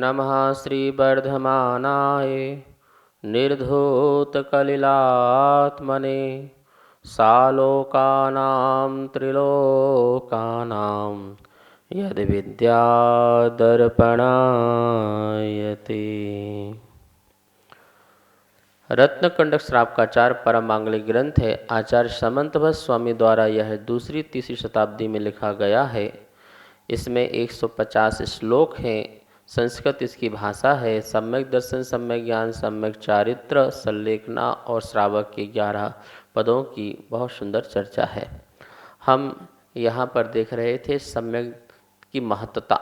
नमः श्रीवर्धमानाय निर्धूतकलिलात्मने सालोकानां त्रिलोकानां यद्विद्यादर्पणायते। रत्नकंडक श्रावकाचार्य परम मांगलिक ग्रंथ है। आचार्य समंतभट्ट स्वामी द्वारा यह दूसरी तीसरी शताब्दी में लिखा गया है। इसमें 150 श्लोक हैं। संस्कृत इसकी भाषा है। सम्यक दर्शन, सम्यक ज्ञान, सम्यक चारित्र, संलेखना और श्रावक के 11 पदों की बहुत सुंदर चर्चा है। हम यहाँ पर देख रहे थे सम्यक की महत्ता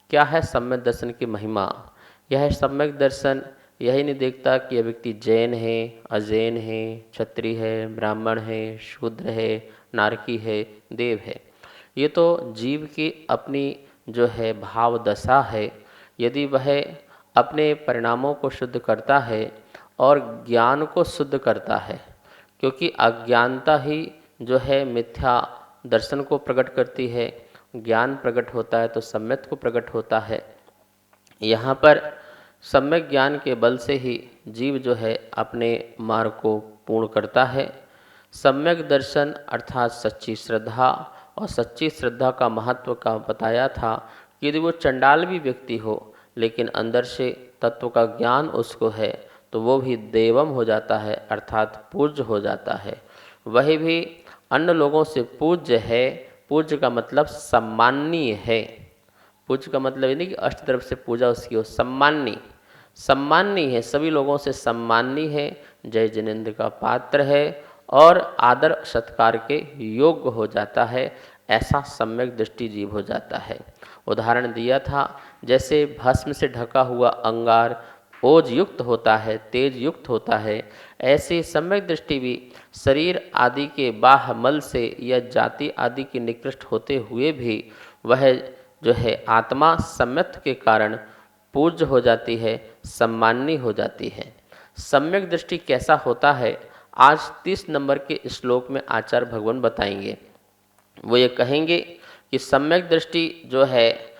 क्या है, सम्यक दर्शन की महिमा। यह सम्यक दर्शन यही नहीं देखता कि यह व्यक्ति जैन है, अजैन है, क्षत्रिय है, ब्राह्मण है, शूद्र है, नारकी है, देव है। ये तो जीव की अपनी जो है भाव दशा है। यदि वह अपने परिणामों को शुद्ध करता है और ज्ञान को शुद्ध करता है, क्योंकि अज्ञानता ही जो है मिथ्या दर्शन को प्रकट करती है। ज्ञान प्रकट होता है तो सम्यक को प्रकट होता है। यहाँ पर सम्यक ज्ञान के बल से ही जीव जो है अपने मार्ग को पूर्ण करता है। सम्यक दर्शन अर्थात सच्ची श्रद्धा, और सच्ची श्रद्धा का महत्व का बताया था कि यदि वो चंडाल भी व्यक्ति हो लेकिन अंदर से तत्व का ज्ञान उसको है तो वो भी देवम हो जाता है, अर्थात पूज्य हो जाता है। वही भी अन्य लोगों से पूज्य है। पूज्य का मतलब सम्माननीय है। पूज्य का मतलब ये नहीं कि अष्ट तरफ से पूजा उसकी हो, सम्माननीय सम्माननीय है, सभी लोगों से सम्माननीय है, जय जिनेंद्र का पात्र है और आदर सत्कार के योग्य हो जाता है। ऐसा सम्यक दृष्टि जीव हो जाता है। उदाहरण दिया था, जैसे भस्म से ढका हुआ अंगार ओज युक्त होता है, तेज युक्त होता है, ऐसे सम्यक दृष्टि भी शरीर आदि के बाह्य मल से या जाति आदि की निकृष्ट होते हुए भी वह जो है आत्मा सम्यक के कारण पूज्य हो जाती है, सम्माननीय हो जाती है। सम्यक दृष्टि कैसा होता है, आज 30 नंबर के श्लोक में आचार्य भगवान बताएंगे। वो ये कहेंगे कि सम्यक दृष्टि जो है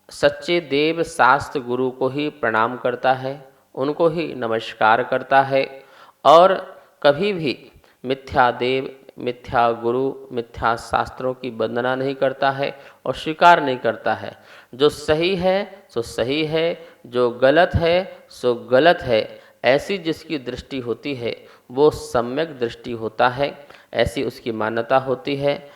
सच्चे देव शास्त्र गुरु को ही प्रणाम करता है, उनको ही नमस्कार करता है और कभी भी मिथ्या देव, मिथ्या गुरु, मिथ्या शास्त्रों की वंदना नहीं करता है और स्वीकार नहीं करता है। जो सही है सो सही है, जो गलत है सो गलत है। ऐसी जिसकी दृष्टि होती है वो सम्यक दृष्टि होता है, ऐसी उसकी मान्यता होती है।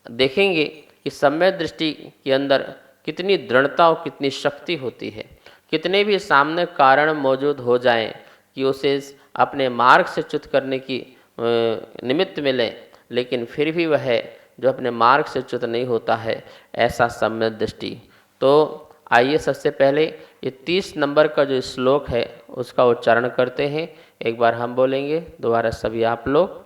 देखेंगे कि सम्यक दृष्टि के अंदर कितनी दृढ़ता और कितनी शक्ति होती है। कितने भी सामने कारण मौजूद हो जाएं कि उसे अपने मार्ग से च्युत करने की निमित्त मिले, लेकिन फिर भी वह जो अपने मार्ग से च्युत नहीं होता है, ऐसा सम्यक दृष्टि। तो आइए सबसे पहले ये 30 नंबर का जो श्लोक है उसका उच्चारण करते हैं। एक बार हम बोलेंगे, दोबारा सभी आप लोग।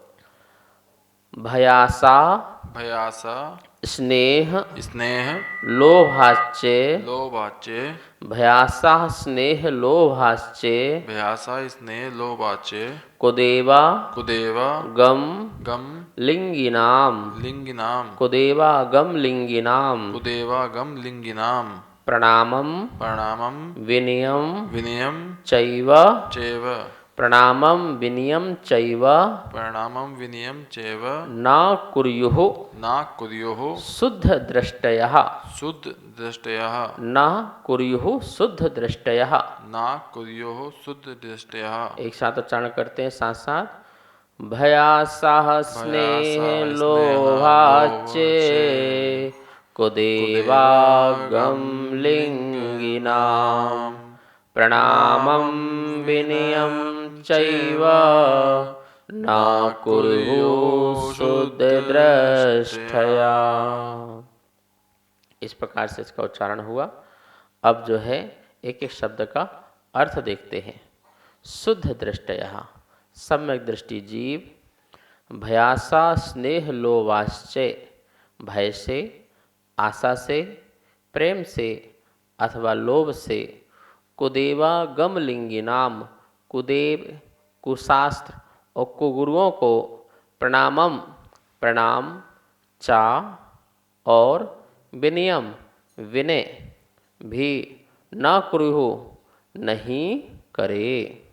भयासा भयासा स्नेह स्नेह लोभाच्चे लोभाचे भयासा स्नेह लोभाच्चे भयासा स्नेह लोभाचे कुदेवा कुदेवा गम गम लिंगिनाम लिंगिनाम कुदेवा गम लिंगिनाम कुदेवा गम लिंगिनाम प्रणामम प्रणामम विनयम विनयम चैव चैव प्रणामम विनयम चैव प्रणामम विनयम चैव न कुर्युः न कुर्युः शुद्ध दृष्टयः शुद्ध दृष्टयः न कुर्युः शुद्ध दृष्टयः। न कुर्युः शुद्ध दृष्टयः। एक साथ उच्चारण करते हैं साथ साथ। भयासाह स्नेह लोभाच्चे कुदेवागम लिंगिनाम प्रणामं विनयं चैव न कुर्युः शुद्ध दृष्टया। इस प्रकार से इसका उच्चारण हुआ। अब जो है एक एक शब्द का अर्थ देखते हैं। शुद्ध दृष्टया, सम्यक दृष्टि जीव। भयासा स्नेह लोभाश्चय, भय से, आशा से, प्रेम से अथवा लोभ से। कुदेवा गम लिंगिनाम, कुदेव कुशास्त्र और कुगुरुओं को प्रणामम प्रणाम, चा और विनयम विनय भी न कुरु नहीं करे,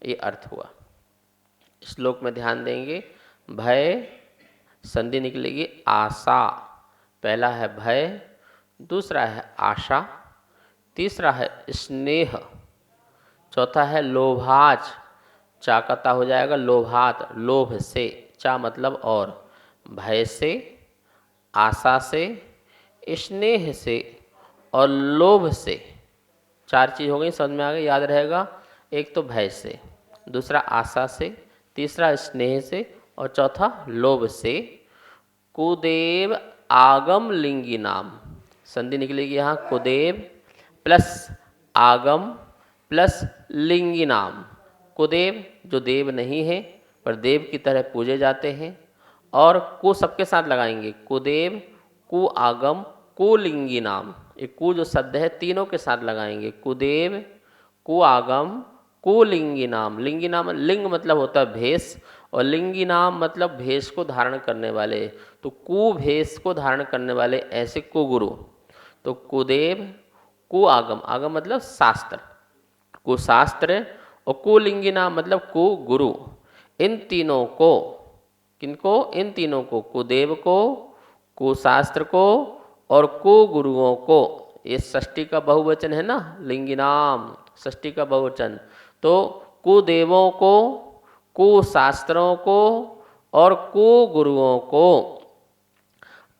ये अर्थ हुआ। श्लोक में ध्यान देंगे, भय संधि निकलेगी आशा, पहला है भय, दूसरा है आशा, तीसरा है स्नेह, चौथा है लोभाच, चाकता हो जाएगा लोभात, लोभ से, चा मतलब और, भय से, आशा से, स्नेह से और लोभ से, चार चीज हो गई, समझ में आ गई, याद रहेगा। एक तो भय से, दूसरा आशा से, तीसरा स्नेह से और चौथा लोभ से, कुदेव आगम लिंगी नाम, संधि निकलेगी यहाँ कुदेव प्लस आगम प्लस लिंगी नाम। कुदेव जो देव नहीं है पर देव की तरह पूजे जाते हैं, और को सबके साथ लगाएंगे, कुदेव कु आगम कुलिंगी नाम, ये कु जो शब्द है तीनों के साथ लगाएंगे, कुदेव कु आगम कुलिंगी नाम। लिंगी नाम, लिंग मतलब होता है भेष, और लिंगी नाम मतलब भेष को धारण करने वाले, तो कु भेष को धारण करने वाले ऐसे कुगुरु। तो कुदेव कु आगम, आगम मतलब शास्त्र, कुशास्त्र, और कुलिंगी नाम मतलब कुगुरु। इन तीनों को, किनको, इन तीनों को, कुदेव को, कुशास्त्र को और कुगुरुओं को, ये षष्ठी का बहुवचन है ना, लिंगी नाम षष्ठी का बहुवचन, तो कुदेवों को, कुशास्त्रों को और कुगुरुओं को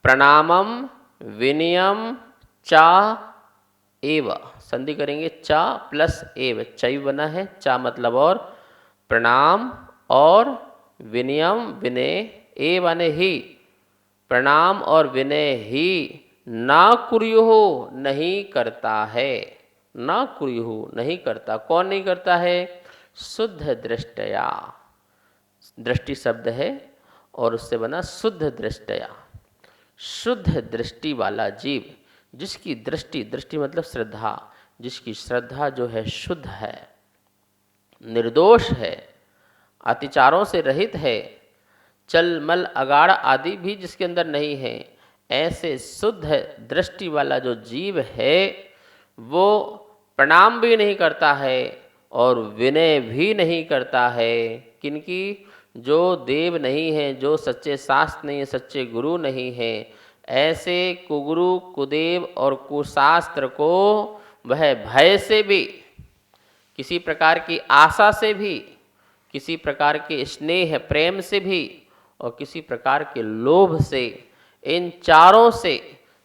प्रणामम विनयम चा एव, संधि करेंगे चा प्लस एव, चई बना है, चा मतलब और, प्रणाम और विनयम विनय, ए बने ही, प्रणाम और विनय ही ना कुर्युः नहीं करता है, ना कुर्युः नहीं करता। कौन नहीं करता है? शुद्ध दृष्टया, दृष्टि शब्द है और उससे बना शुद्ध दृष्टया, शुद्ध दृष्टि वाला जीव, जिसकी दृष्टि, दृष्टि मतलब श्रद्धा, जिसकी श्रद्धा जो है शुद्ध है, निर्दोष है, अतिचारों से रहित है, चल मल अगाड़ आदि भी जिसके अंदर नहीं है, ऐसे शुद्ध दृष्टि वाला जो जीव है वो प्रणाम भी नहीं करता है और विनय भी नहीं करता है। किनकी? जो देव नहीं है, जो सच्चे शास्त्र नहीं है, सच्चे गुरु नहीं है, ऐसे कुगुरु कुदेव और कुशास्त्र को वह भय से भी, किसी प्रकार की आशा से भी, किसी प्रकार के स्नेह प्रेम से भी और किसी प्रकार के लोभ से, इन चारों से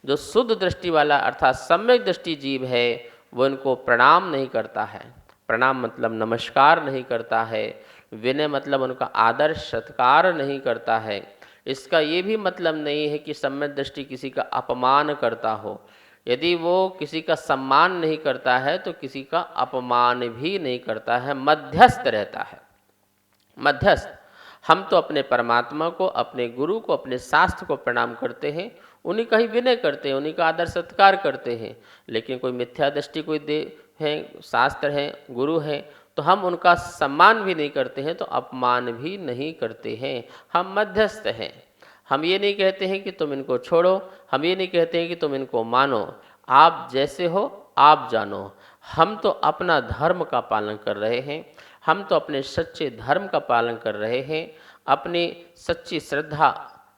जो शुद्ध दृष्टि वाला अर्थात सम्यक दृष्टि जीव है वो इनको प्रणाम नहीं करता है। प्रणाम मतलब नमस्कार नहीं करता है, विनय मतलब उनका आदर सत्कार नहीं करता है। इसका ये भी मतलब नहीं है कि सम्यक दृष्टि किसी का अपमान करता हो, यदि वो किसी का सम्मान नहीं करता है तो किसी का अपमान भी नहीं करता है, मध्यस्थ रहता है, मध्यस्थ। हम तो अपने परमात्मा को, अपने गुरु को, अपने शास्त्र को प्रणाम करते हैं, उन्हीं का ही विनय करते हैं, उन्हीं का आदर सत्कार करते हैं। लेकिन कोई मिथ्या दृष्टि कोई देव है, शास्त्र है, गुरु है, तो हम उनका सम्मान भी नहीं करते हैं, तो अपमान भी नहीं करते हैं। हम मध्यस्थ हैं। हम ये नहीं कहते हैं कि तुम इनको छोड़ो, हम ये नहीं कहते हैं कि तुम इनको मानो, आप जैसे हो आप जानो। हम तो अपना धर्म का पालन कर रहे हैं, हम तो अपने सच्चे धर्म का पालन कर रहे हैं, अपनी सच्ची श्रद्धा,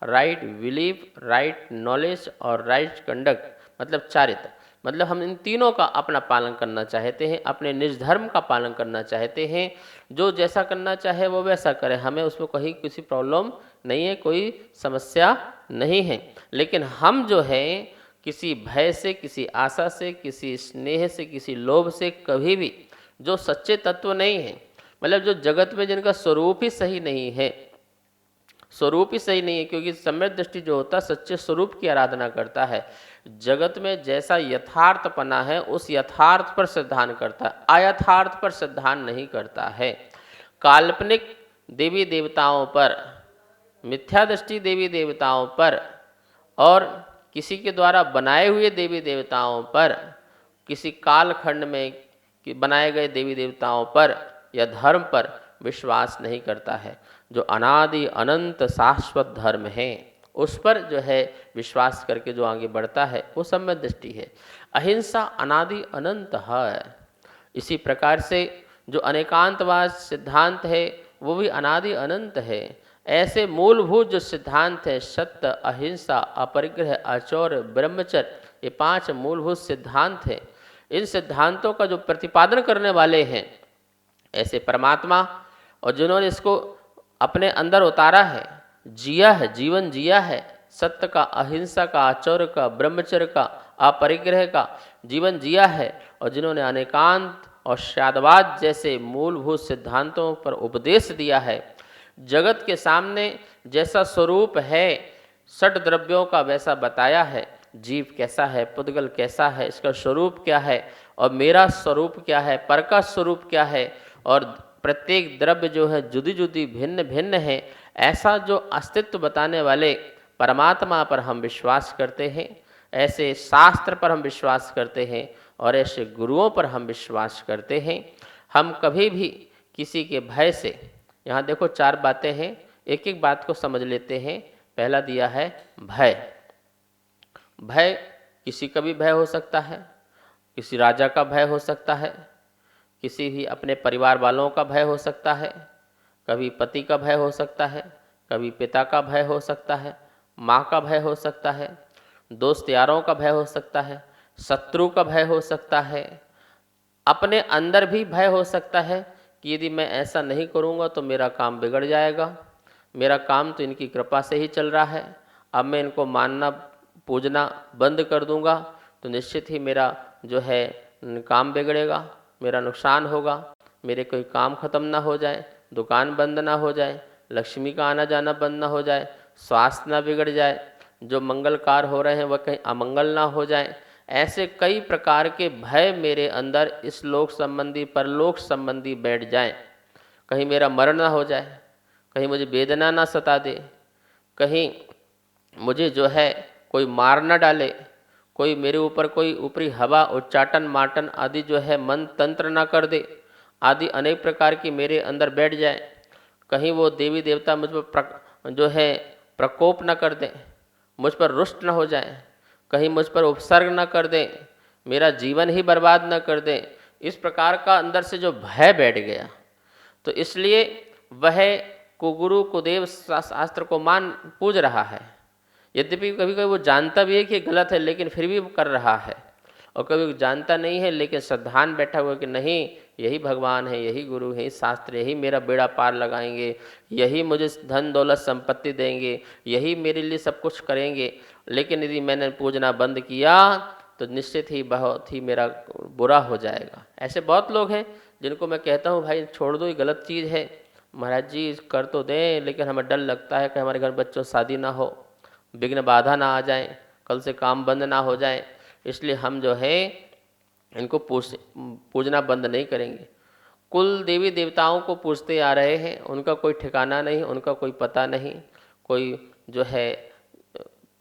राइट बिलीफ, राइट नॉलेज और राइट कंडक्ट मतलब चारित्र, मतलब हम इन तीनों का अपना पालन करना चाहते हैं, अपने निज धर्म का पालन करना चाहते हैं। जो जैसा करना चाहे वो वैसा करे, हमें उसमें कहीं किसी प्रॉब्लम नहीं है, कोई समस्या नहीं है। लेकिन हम जो है किसी भय से, किसी आशा से, किसी स्नेह से, किसी लोभ से कभी भी, जो सच्चे तत्व नहीं है, मतलब जो जगत में जिनका स्वरूप ही सही नहीं है, स्वरूप ही सही नहीं है, क्योंकि सम्यक दृष्टि जो होता है सच्चे स्वरूप की आराधना करता है, जगत में जैसा यथार्थपना है उस यथार्थ पर श्रद्धान करता है, अयथार्थ पर श्रद्धान नहीं करता है। काल्पनिक देवी देवताओं पर, मिथ्या दृष्टि देवी देवताओं पर और किसी के द्वारा बनाए हुए देवी देवताओं पर, किसी कालखंड में बनाए गए देवी देवताओं पर या धर्म पर विश्वास नहीं करता है। जो अनादि अनंत शाश्वत धर्म है उस पर जो है विश्वास करके जो आगे बढ़ता है वो सम्यक दृष्टि है। अहिंसा अनादि अनंत है। इसी प्रकार से जो अनेकांतवाद सिद्धांत है वो भी अनादि अनंत है। ऐसे मूलभूत जो सिद्धांत है, सत्य, अहिंसा, अपरिग्रह, आचौर्य, ब्रह्मचर्य, ये 5 मूलभूत सिद्धांत हैं। इन सिद्धांतों का जो प्रतिपादन करने वाले हैं ऐसे परमात्मा, और जिन्होंने इसको अपने अंदर उतारा है, जिया है, जीवन जिया है, सत्य का, अहिंसा का, आचौर्य का, ब्रह्मचर्य का, अपरिग्रह का जीवन जिया है, और जिन्होंने अनेकांत और शादवाद जैसे मूलभूत सिद्धांतों पर उपदेश दिया है। जगत के सामने जैसा स्वरूप है षट द्रव्यों का वैसा बताया है। जीव कैसा है, पुद्गल कैसा है, इसका स्वरूप क्या है, और मेरा स्वरूप क्या है, पर का स्वरूप क्या है, और प्रत्येक द्रव्य जो है जुदी जुदी भिन्न भिन्न है, ऐसा जो अस्तित्व बताने वाले परमात्मा पर हम विश्वास करते हैं। ऐसे शास्त्र पर हम विश्वास करते हैं और ऐसे गुरुओं पर हम विश्वास करते हैं। हम कभी भी किसी के भय से, यहाँ देखो 4 बातें हैं, एक एक बात को समझ लेते हैं। पहला दिया है भय। भय किसी का भी भय हो सकता है, किसी राजा का भय हो सकता है, किसी भी अपने परिवार वालों का भय हो सकता है, कभी पति का भय हो सकता है, कभी पिता का भय हो सकता है, माँ का भय हो सकता है, दोस्त यारों का भय हो सकता है, शत्रु का भय हो सकता है। अपने अंदर भी भय हो सकता है कि यदि मैं ऐसा नहीं करूँगा तो मेरा काम बिगड़ जाएगा, मेरा काम तो इनकी कृपा से ही चल रहा है, अब मैं इनको मानना पूजना बंद कर दूंगा तो निश्चित ही मेरा जो है काम बिगड़ेगा, मेरा नुकसान होगा, मेरे कोई काम खत्म ना हो जाए, दुकान बंद ना हो जाए, लक्ष्मी का आना जाना बंद ना हो जाए, स्वास्थ्य ना बिगड़ जाए, जो मंगल कार्य हो रहे हैं वह कहीं अमंगल ना हो जाए। ऐसे कई प्रकार के भय मेरे अंदर इस लोक संबंधी परलोक संबंधी बैठ जाएं। कहीं मेरा मरण ना हो जाए, कहीं मुझे वेदना ना सता दे, कहीं मुझे जो है कोई मार ना डाले, कोई मेरे ऊपर कोई ऊपरी हवा उच्चाटन माटन आदि जो है मन तंत्र ना कर दे, आदि अनेक प्रकार की मेरे अंदर बैठ जाए। कहीं वो देवी देवता मुझ पर जो है प्रकोप न कर दें, मुझ पर रुष्ट न हो जाए, कहीं मुझ पर उपसर्ग न कर दें, मेरा जीवन ही बर्बाद न कर दें। इस प्रकार का अंदर से जो भय बैठ गया, तो इसलिए वह कुगुरु कुदेव शास्त्र को मान पूज रहा है। यद्यपि कभी कभी वो जानता भी है कि गलत है, लेकिन फिर भी वो कर रहा है। और कभी जानता नहीं है लेकिन श्रद्धान बैठा हुआ कि नहीं, यही भगवान है, यही गुरु है, शास्त्र, यही मेरा बेड़ा पार लगाएंगे, यही मुझे धन दौलत संपत्ति देंगे, यही मेरे लिए सब कुछ करेंगे। लेकिन यदि मैंने पूजना बंद किया तो निश्चित ही बहुत ही मेरा बुरा हो जाएगा। ऐसे बहुत लोग हैं जिनको मैं कहता हूँ भाई छोड़ दो, ये गलत चीज़ है, महाराज जी कर तो दें, लेकिन हमें डर लगता है कि हमारे घर बच्चों शादी ना हो, विघ्न बाधा ना आ जाए, कल से काम बंद ना हो जाए, इसलिए हम जो है इनको पूजना बंद नहीं करेंगे। कुल देवी देवताओं को पूजते आ रहे हैं, उनका कोई ठिकाना नहीं, उनका कोई पता नहीं, कोई जो है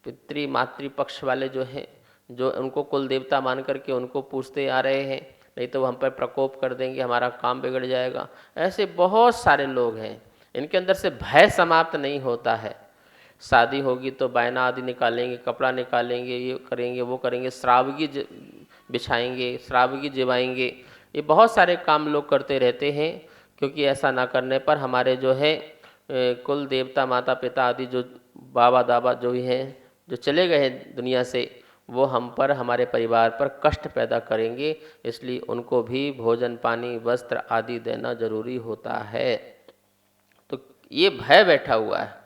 पितृ मातृ पक्ष वाले जो हैं, जो उनको कुल देवता मान करके उनको पूजते आ रहे हैं, नहीं तो वो हम पर प्रकोप कर देंगे, हमारा काम बिगड़ जाएगा। ऐसे बहुत सारे लोग हैं, इनके अंदर से भय समाप्त नहीं होता है। शादी होगी तो बायना आदि निकालेंगे, कपड़ा निकालेंगे, ये करेंगे वो करेंगे, श्रावगी बिछाएंगे, श्रावगी जिवाएंगे, ये बहुत सारे काम लोग करते रहते हैं। क्योंकि ऐसा ना करने पर हमारे जो है कुल देवता माता पिता आदि जो बाबा दादा जो भी हैं जो चले गए हैं दुनिया से, वो हम पर, हमारे परिवार पर कष्ट पैदा करेंगे, इसलिए उनको भी भोजन पानी वस्त्र आदि देना जरूरी होता है। तो ये भय बैठा हुआ है।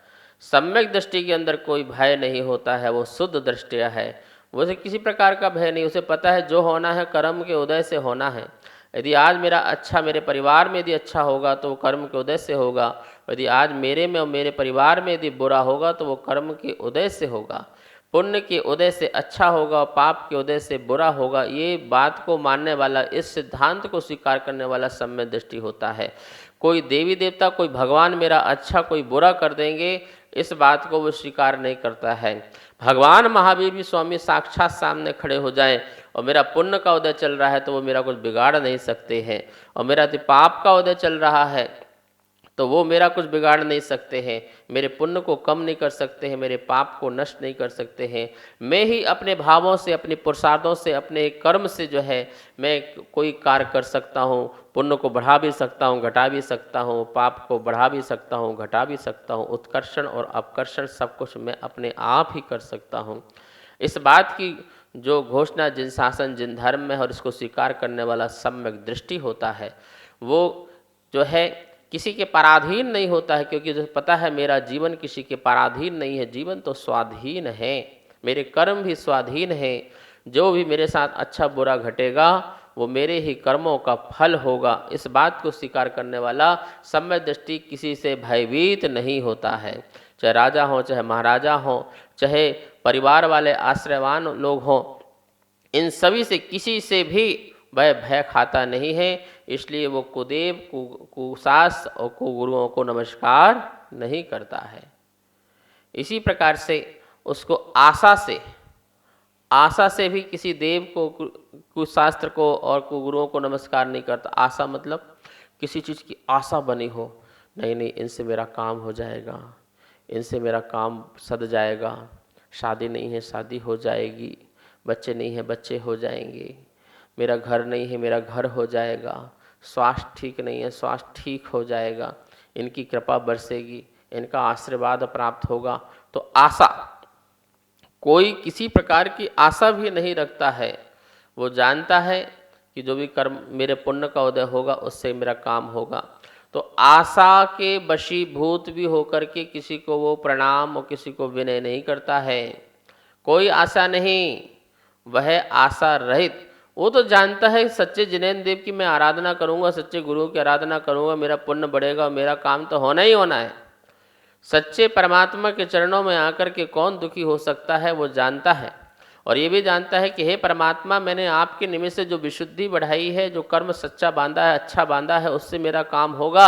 सम्यक दृष्टि के अंदर कोई भय नहीं होता है, वो शुद्ध दृष्टिया है, उसे किसी प्रकार का भय नहीं, उसे पता है जो होना है कर्म के उदय से होना है। यदि आज मेरा अच्छा, मेरे परिवार में यदि अच्छा होगा तो वो कर्म के उदय से होगा, यदि आज मेरे में और मेरे परिवार में यदि बुरा होगा तो वो कर्म के उदय से होगा। पुण्य के उदय से अच्छा होगा और पाप के उदय से बुरा होगा, ये बात को मानने वाला, इस सिद्धांत को स्वीकार करने वाला सम्यक दृष्टि होता है। कोई देवी देवता, कोई भगवान मेरा अच्छा कोई बुरा कर देंगे, इस बात को वो स्वीकार नहीं करता है। भगवान महावीर भी स्वामी साक्षात सामने खड़े हो जाएं और मेरा पुण्य का उदय चल रहा है तो वो मेरा कुछ बिगाड़ नहीं सकते हैं, और मेरा यदि पाप का उदय चल रहा है तो वो मेरा कुछ बिगाड़ नहीं सकते हैं, मेरे पुण्य को कम नहीं कर सकते हैं, मेरे पाप को नष्ट नहीं कर सकते हैं। मैं ही अपने भावों से, अपने पुरुषार्थों से, अपने कर्म से जो है मैं कोई कार्य कर सकता हूँ। पुण्य को बढ़ा भी सकता हूँ, घटा भी सकता हूँ, पाप को बढ़ा भी सकता हूँ, घटा भी सकता हूँ। उत्कर्षण और अपकर्षण सब कुछ मैं अपने आप ही कर सकता हूँ। इस बात की जो घोषणा जिन शासन, जिन धर्म में और इसको स्वीकार करने वाला सम्यक दृष्टि होता है, वो जो है किसी के पराधीन नहीं होता है, क्योंकि जो पता है मेरा जीवन किसी के पराधीन नहीं है, जीवन तो स्वाधीन है, मेरे कर्म भी स्वाधीन है। जो भी मेरे साथ अच्छा बुरा घटेगा वो मेरे ही कर्मों का फल होगा। इस बात को स्वीकार करने वाला सम्यक दृष्टि किसी से भयभीत नहीं होता है, चाहे राजा हो, चाहे महाराजा हो, चाहे परिवार वाले आश्रयवान लोग हों, इन सभी से किसी से भी वह भय खाता नहीं है। इसलिए वो कुदेव, कुशास्त्र और कुगुरुओं को नमस्कार नहीं करता है। इसी प्रकार से उसको आशा से भी किसी देव को, कुशास्त्र को और कुगुरुओं को नमस्कार नहीं करता। आशा मतलब किसी चीज़ की आशा बनी हो, नहीं नहीं इनसे मेरा काम हो जाएगा, इनसे मेरा काम सध जाएगा, शादी नहीं है शादी हो जाएगी, बच्चे नहीं है बच्चे हो जाएंगे, मेरा घर नहीं है मेरा घर हो जाएगा, स्वास्थ्य ठीक नहीं है स्वास्थ्य ठीक हो जाएगा, इनकी कृपा बरसेगी, इनका आशीर्वाद प्राप्त होगा। तो आशा, कोई किसी प्रकार की आशा भी नहीं रखता है। वो जानता है कि जो भी कर्म मेरे पुण्य का उदय होगा उससे मेरा काम होगा। तो आशा के वशीभूत भी होकर के किसी को वो प्रणाम और किसी को विनय नहीं करता है। कोई आशा नहीं, वह आशा रहित। वो तो जानता है सच्चे जिनेंद्र देव की मैं आराधना करूंगा, सच्चे गुरु की आराधना करूंगा, मेरा पुण्य बढ़ेगा, मेरा काम तो होना ही होना है। सच्चे परमात्मा के चरणों में आकर के कौन दुखी हो सकता है, वो जानता है। और ये भी जानता है कि हे परमात्मा, मैंने आपके निमित्त से जो विशुद्धि बढ़ाई है, जो कर्म सच्चा बांधा है, अच्छा बांधा है, उससे मेरा काम होगा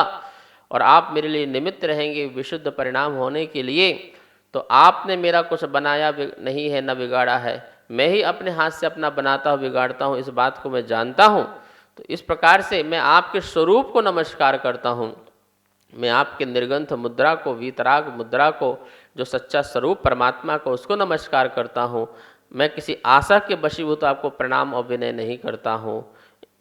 और आप मेरे लिए निमित्त रहेंगे विशुद्ध परिणाम होने के लिए। तो आपने मेरा कुछ बनाया नहीं है, न बिगाड़ा है, मैं ही अपने हाथ से अपना बनाता हूँ, बिगाड़ता हूँ, इस बात को मैं जानता हूँ। तो इस प्रकार से मैं आपके स्वरूप को नमस्कार करता हूँ। मैं आपके निर्गंथ मुद्रा को, वीतराग मुद्रा को, जो सच्चा स्वरूप परमात्मा को, उसको नमस्कार करता हूँ। मैं किसी आशा के वशीभूत आपको प्रणाम और विनय नहीं करता हूँ।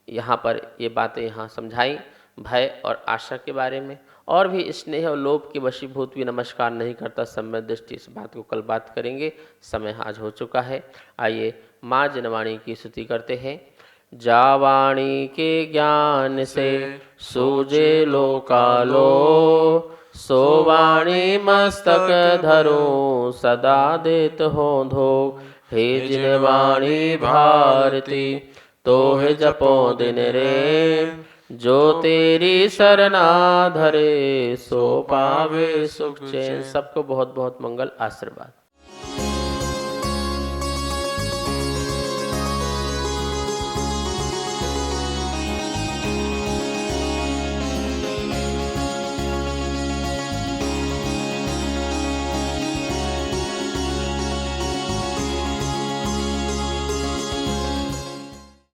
यहाँ पर ये बातें यहाँ समझाई भय और आशा के बारे में। और भी स्नेह और लोभ के वशीभूत भी नमस्कार नहीं करता सम्यक दृष्टि। इस बात को कल बात करेंगे, समय आज हो चुका है। आइए माँ जनवाणी की स्तुति करते हैं। जावाणी के ज्ञान से सूझे लोकालो, सोवाणी मस्तक धरो सदा देत हो धो। हे जिनवाणी भारती तोहे जपो दिन रे, जो तेरी सरना धरे सो पावे सुख चैन। सबको बहुत बहुत मंगल आशीर्वाद।